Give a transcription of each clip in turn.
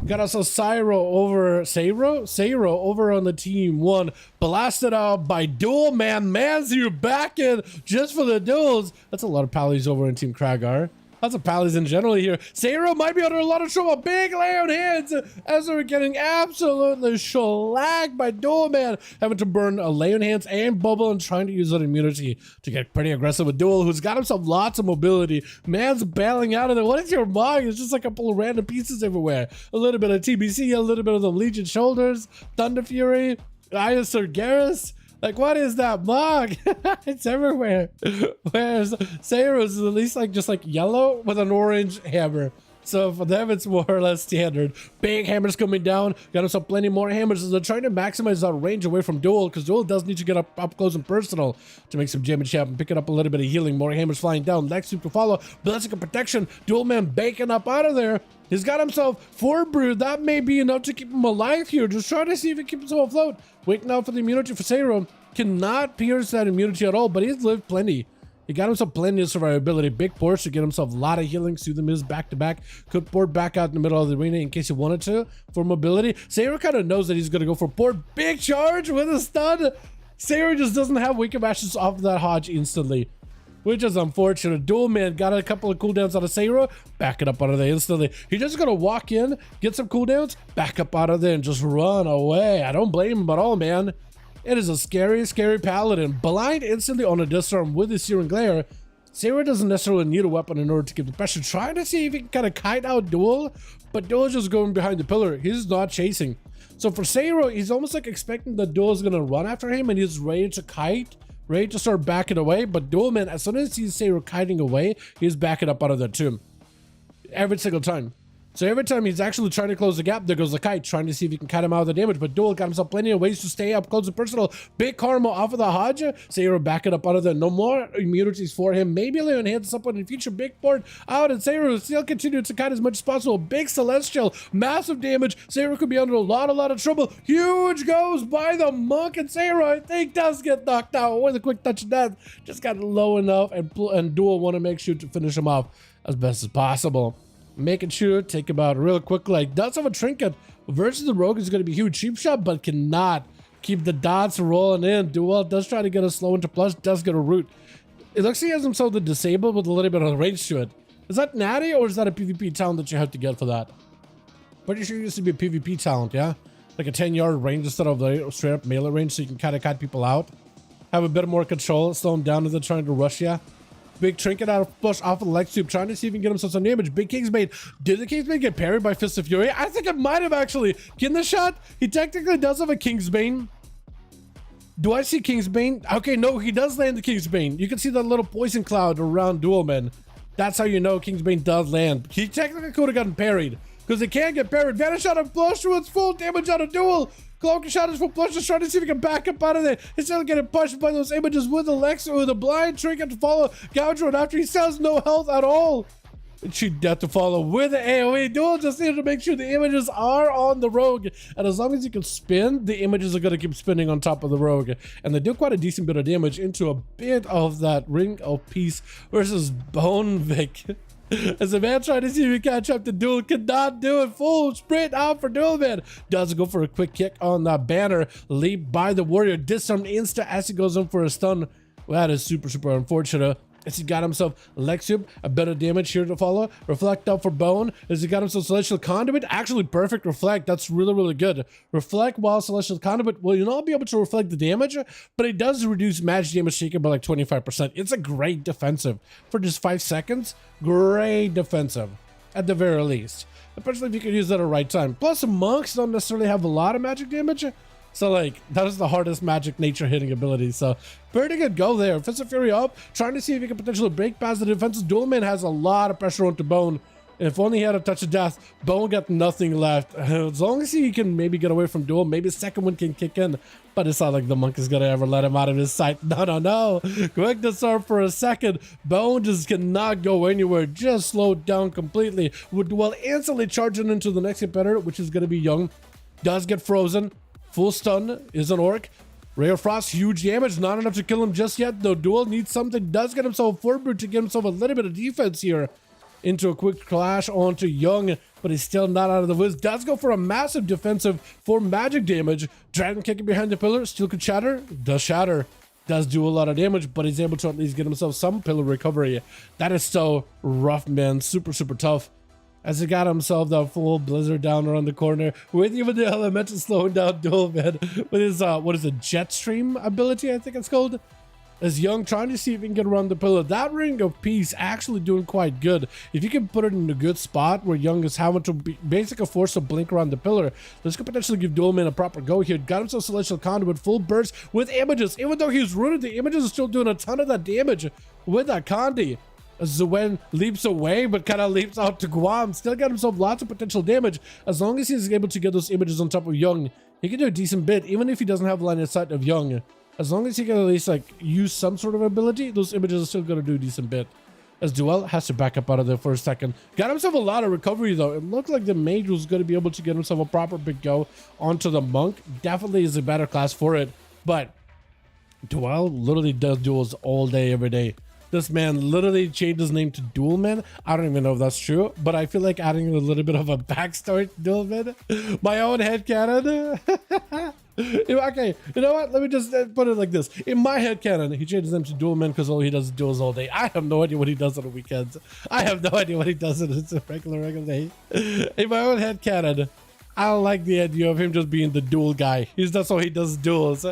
Got us a Sayro over on the team one. Blasted out by Duel Man. Man's you back in just for the duels. That's a lot of pallies over in Team Kragar. Lots of pallies in general here. Sayro might be under a lot of trouble. Big layered hands as they're getting absolutely shellacked by Duel Man. Having to burn a layered hands and bubble and trying to use that immunity to get pretty aggressive with Duel, who's got himself lots of mobility. Man's bailing out of there. What is your mug? It's just like a couple of random pieces everywhere. A little bit of TBC, a little bit of the Legion Shoulders, Thunder Fury, Aya Garrus. Like, what is that mug? It's everywhere. Whereas Sayro's is at least like just like yellow with an orange hammer. So for them, it's more or less standard. Big hammers coming down. Got himself plenty more hammers as they're trying to maximize that range away from Duel, because Duel does need to get up close and personal to make some damage happen. Picking up a little bit of healing. More hammers flying down. Lex to follow. Blessing of protection. Duel Man baking up out of there. He's got himself 4 brood. That may be enough to keep him alive here. Just trying to see if he keeps himself afloat. Waiting out for the immunity for Sayro. Cannot pierce that immunity at all, but he's lived plenty. He got himself plenty of survivability. Big ports to get himself a lot of healing. Soothe him is back to back. Could port back out in the middle of the arena in case he wanted to for mobility. Sayro kind of knows that he's going to go for port. Big charge with a stun. Sayro just doesn't have weaker matches off of that Hodge instantly, which is unfortunate. Duel Man got a couple of cooldowns out of Sayro, back it up out of there instantly. He's just gonna walk in, get some cooldowns, back up out of there, and just run away. I don't blame him at all, man. It is a scary, scary paladin. Blind instantly on a disarm with his Searing Glare. Sayro doesn't necessarily need a weapon in order to keep the pressure. Trying to see if he can kind of kite out Duel, but Duel is just going behind the pillar. He's not chasing. So for Sayro, he's almost like expecting that Duel is gonna run after him, and he's ready to kite. Ready to start backing away, but Duel Man, as soon as he sees Sayro kiting away, he's backing up out of that tomb. Every single time. So every time he's actually trying to close the gap, there goes the kite, trying to see if he can cut him out of the damage, but Duel got himself plenty of ways to stay up close and personal. Big karma off of the Hodge. Sayro backing up out of there. No more immunities for him. Maybe he'll enhance someone in the future. Big port out, and Sayro still continues to kite as much as possible. Big Celestial, massive damage. Sayro could be under a lot of trouble. Huge goes by the monk, and Sayro, I think, does get knocked out with a quick touch of death. Just got low enough, and Duel want to make sure to finish him off as best as possible. Making sure, take him out real quick. Like, does have a trinket versus the rogue is going to be huge. Cheap shot, but cannot keep the dots rolling in. Duel does try to get a slow into plus, does get a root. It looks like he has himself the disabled with a little bit of range to it. Is that natty, or is that a PvP talent that you have to get for that? Pretty sure it used to be a PvP talent, yeah? Like a 10-yard range instead of the straight up melee range, so you can kind of cut people out. Have a bit more control, slow them down as they're trying to rush you. Big trinket out of push off of the leg soup, trying to see if he can get himself some damage. Big Kingsbane. Did the Kingsbane get parried by Fist of Fury? I think it might have actually. Getting the shot. He technically does have a Kingsbane. Do I see Kingsbane? Okay, no, he does land the Kingsbane. You can see that little poison cloud around Duelman. That's how you know Kingsbane does land. He technically could have gotten parried, because he can't get parried. Vanish out of flush with full damage out of Duel. Cloaking shot is for Plush, just trying to see if he can back up out of there. He's still getting pushed by those images with Alexa, with a blind trinket to follow Gouge Road after he still has no health at all. And she death to follow with the AoE. Duel just needs to make sure the images are on the rogue. And as long as he can spin, the images are going to keep spinning on top of the rogue. And they do quite a decent bit of damage into a bit of that Ring of Peace versus Bone Vic. As the man trying to see if he catch up to Duel, cannot do it. Full sprint out for Duel Man. Does go for a quick kick on that banner. Leap by the warrior. Disarmed insta as he goes in for a stun. Well, that is super unfortunate. As he got himself Lexium, a bit of damage here to follow. Reflect out for Bone. As he got himself Celestial Conduit. Actually, perfect Reflect. That's really good. Reflect while Celestial Conduit will not be able to reflect the damage, but it does reduce magic damage taken by like 25%. It's a great defensive. For just 5 seconds, great defensive. At the very least. Especially if you can use that at the right time. Plus, monks don't necessarily have a lot of magic damage. So, like, that is the hardest magic nature hitting ability. So, pretty good go there. Fist of Fury up, trying to see if he can potentially break past the defenses. Duel Man has a lot of pressure onto Bone. If only he had a touch of death, Bone got nothing left. As long as he can maybe get away from Duel, maybe second one can kick in. But it's not like the monk is going to ever let him out of his sight. No. Quick disarm for a second. Bone just cannot go anywhere. Just slowed down completely. With Duel instantly charging into the next competitor, which is going to be Young. Does get frozen. Full stun is an orc. Ray of Frost, huge damage. Not enough to kill him just yet, though. Duel needs something. Does get himself a forward to get himself a little bit of defense here. into a quick clash onto Young, but he's still not out of the woods. Does go for a massive defensive for magic damage. Dragon kicking behind the pillar, still could shatter, does shatter. Does do a lot of damage, but he's able to at least get himself some pillar recovery. That is so rough, man. Super, super tough. As he got himself that full blizzard down around the corner with even the elemental slowing down Duel, man. With his, what is it, jet stream ability, I think it's called. As Young trying to see if he can get around the pillar. That Ring of Peace actually doing quite good. If you can put it in a good spot where Young is having to be basically forced to blink around the pillar, this could potentially give Duelman a proper go here. Got himself Celestial Conduit, full burst with images. Even though he's rooted, the images are still doing a ton of that damage with that Condi. Zuen leaps away, but kind of leaps out to Guam. Still got himself lots of potential damage. As long as he's able to get those images on top of Young, he can do a decent bit, even if he doesn't have line of sight of Young. As long as he can at least like use some sort of ability, those images are still going to do a decent bit. As Duel has to back up out of there for a second. Got himself a lot of recovery though. It looked like the mage was going to be able to get himself a proper big go onto the monk. Definitely is a better class for it. But Duel literally does duels all day, every day. This man literally changed his name to Duelman. I don't even know if that's true, but I feel like adding a little bit of a backstory to Duelman. My own headcanon. Okay, you know what? Let me just put it like this. In my headcanon, he changed his name to Duelman because all he does is duels all day. I have no idea what he does on the weekends. I have no idea what he does on a regular day. In my own headcanon, I don't like the idea of him just being the duel guy. That's all he does, duels.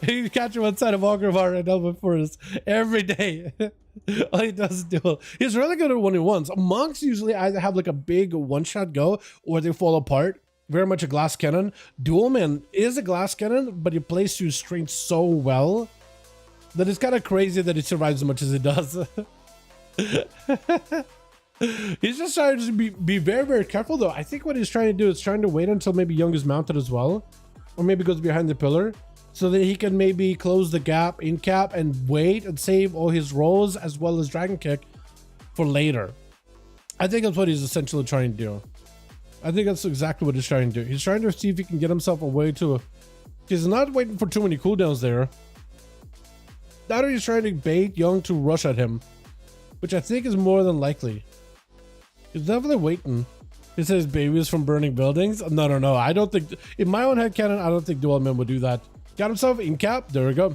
He catch him outside of Ogrevar and Elven Forest every day. All he does is duel. He's really good at 1v1s. Monks usually either have like a big one-shot go or they fall apart. Very much a glass cannon. Duelman is a glass cannon, but he plays to his strength so well that it's kind of crazy that he survives as much as he does. He's just trying to be very, very careful though. I think what he's trying to do is trying to wait until maybe Young is mounted as well, or maybe goes behind the pillar, so that he can maybe close the gap in cap and wait and save all his rolls as well as Dragon Kick for later. I think that's what he's essentially trying to do. I think that's exactly what he's trying to do. He's trying to see if he can get himself a way to... He's not waiting for too many cooldowns there. Now he's trying to bait Young to rush at him, which I think is more than likely. He's definitely waiting. He says babies from burning buildings. No. I don't think... In my own headcanon, I don't think Duelman would do that. Got himself in cap. There we go.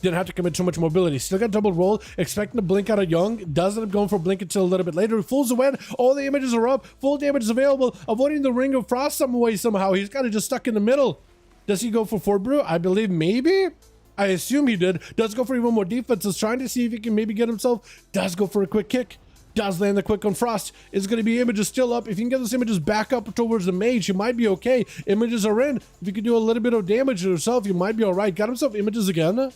Didn't have to commit too much mobility. Still got double roll. Expecting to blink out of Young. Does end up going for blink until a little bit later. Fools away. All the images are up. Full damage is available. Avoiding the Ring of Frost some way somehow. He's kind of just stuck in the middle. Does he go for Fort Brew? I believe maybe. I assume he did. Does go for even more defense. Is trying to see if he can maybe get himself. Does go for a quick kick. Does land the quick on Frost. Is going to be images still up. If you can get those images back up towards the mage, you might be okay. Images are in. If you can do a little bit of damage to yourself, you might be all right. Got himself images again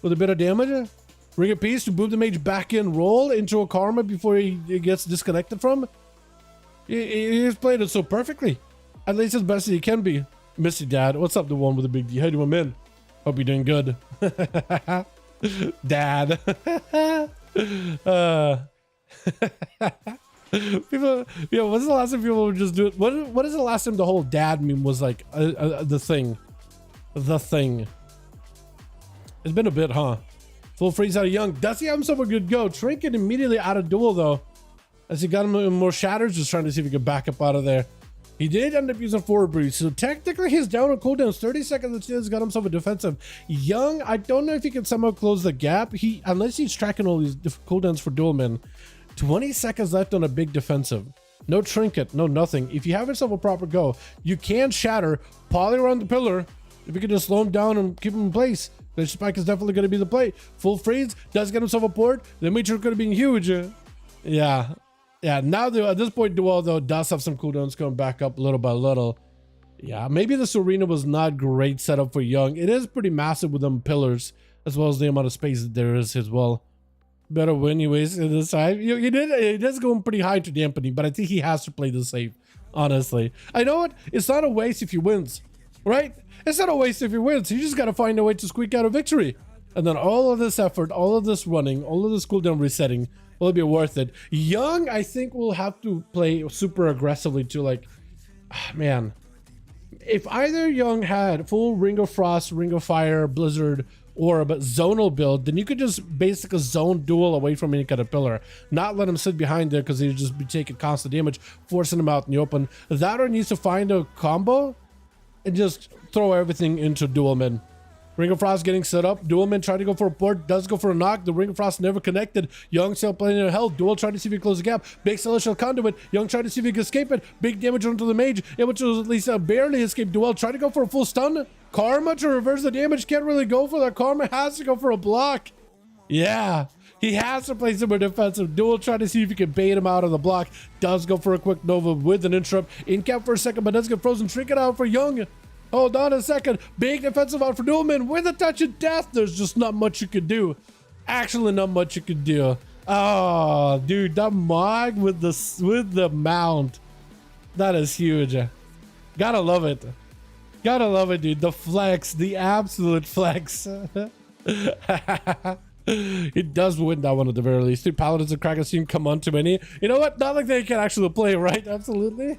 with a bit of damage. Ring of Peace to move the mage back in, roll into a karma before he gets disconnected from. He's played it so perfectly. At least as best as he can be. Missy Dad, what's up, the one with the big D? How do you man? Hope you're doing good. Dad. People, when's the last time people would just do it? What is the last time the whole dad meme was like the thing? It's been a bit, huh? Full freeze out of Young. Does he have himself a good go? Trinket immediately out of duel though, as he got him in more shatters, just trying to see if he could back up out of there. He did end up using forward breeze, so technically he's down on cooldowns. 30 seconds until he's got himself a defensive. Young, I don't know if he can somehow close the gap. Unless he's tracking all these cooldowns for Duelman. 20 seconds left on a big defensive. No trinket, no nothing. If you have yourself a proper go, you can shatter, poly around the pillar. If you can just slow him down and keep him in place, the spike is definitely going to be the play. Full freeze, does get himself a port. The meter could have been huge. Yeah, now at this point, Duel though does have some cooldowns coming back up little by little. Yeah, maybe this arena was not great setup for Young. It is pretty massive with them pillars, as well as the amount of space that there is as well. Better win anyways in this side. It is going pretty high to dampening, but I think he has to play this safe, honestly. I know it's not a waste if he wins, right? It's not a waste if he wins. You just got to find a way to squeak out a victory. And then all of this effort, all of this running, all of this cooldown resetting will be worth it. Young, I think, will have to play super aggressively to like, man, if either Young had full Ring of Frost, Ring of Fire, Blizzard, orb zonal build, then you could just basically zone duel away from any kind of pillar, not let him sit behind there because he'd just be taking constant damage, forcing him out in the open. That or needs to find a combo and just throw everything into dual mid. Ring of Frost getting set up. Duelman trying to go for a port, does go for a knock. The Ring of Frost never connected. Young still playing in hell. Duel trying to see if he can close the gap. Big Celestial Conduit. Young trying to see if he can escape it. Big damage onto the mage. Able to at least barely escape Duel. Trying to go for a full stun. Karma to reverse the damage. Can't really go for that. Karma has to go for a block. Yeah. He has to play super defensive. Duel trying to see if he can bait him out of the block. Does go for a quick Nova with an interrupt. In cap for a second, but does get frozen. Trinket out for Young. Hold on a second. Big defensive out for Duelman with a touch of death. There's just not much you could do. Actually, not much you could do. Oh, dude, that Mog with the mount. That is huge. Gotta love it. Gotta love it, dude. The flex, the absolute flex. It does win that one at the very least. Two Paladins and Kraken team come on too many. You know what? Not like they can actually play, right? Absolutely.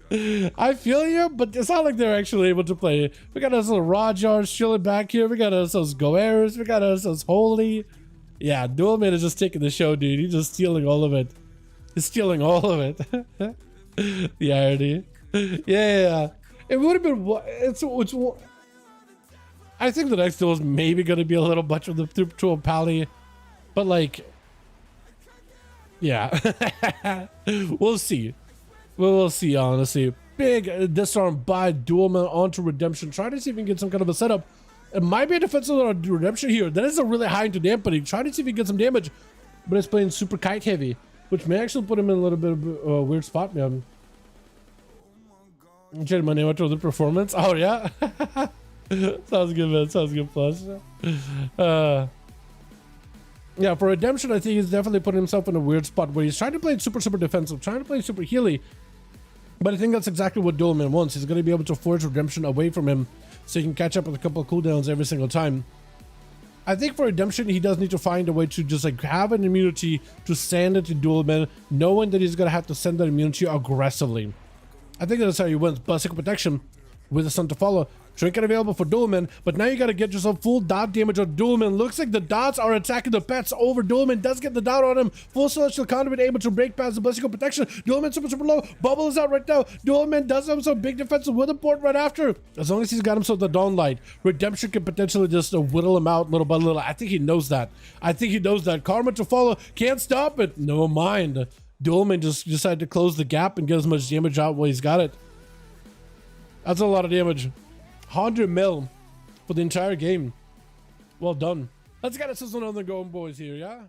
I feel you, but it's not like they're actually able to play. We got ourselves Rajars chilling back here. We got ourselves Goeras. We got ourselves Holy. Yeah, Duelman is just taking the show, dude. He's just stealing all of it. He's stealing all of it. The irony. Yeah. It would have been. It's. I think the next duel is maybe going to be a little much of the to a pally, but like, yeah, we'll see. We'll see, honestly. Big disarm by Duelman onto Redemption. Trying to see if he can get some kind of a setup. It might be a defensive on Redemption here. That is a really high into dampening. Trying to see if he can get some damage. But it's playing super kite heavy, which may actually put him in a little bit of a weird spot, man. Change my name after the performance. Oh, yeah? Sounds good, man. Sounds good, plus. Yeah, for Redemption, I think he's definitely putting himself in a weird spot where he's trying to play super defensive, trying to play super healy. But I think that's exactly what Duelman wants. He's going to be able to force Redemption away from him so he can catch up with a couple of cooldowns every single time. I think for Redemption, he does need to find a way to just like have an immunity to send it to Duelman, knowing that he's going to have to send that immunity aggressively. I think that's how he wins. Basic protection with the sun to follow. Trinket available for Duelman, but now you gotta get yourself full dot damage on Duelman. Looks like the dots are attacking the pets over. Duelman does get the dot on him. Full Celestial Conduit able to break past the Blessing protection. Duelman super low. Bubble is out right now. Duelman does have some big defensive with a port right after. As long as he's got himself the Dawn Light, Redemption can potentially just whittle him out little by little. I think he knows that. Karma to follow. Can't stop it. No mind. Duelman just decided to close the gap and get as much damage out while he's got it. That's a lot of damage. 100 mil for the entire game. Well done. Let's get us on the going, boys, here, yeah?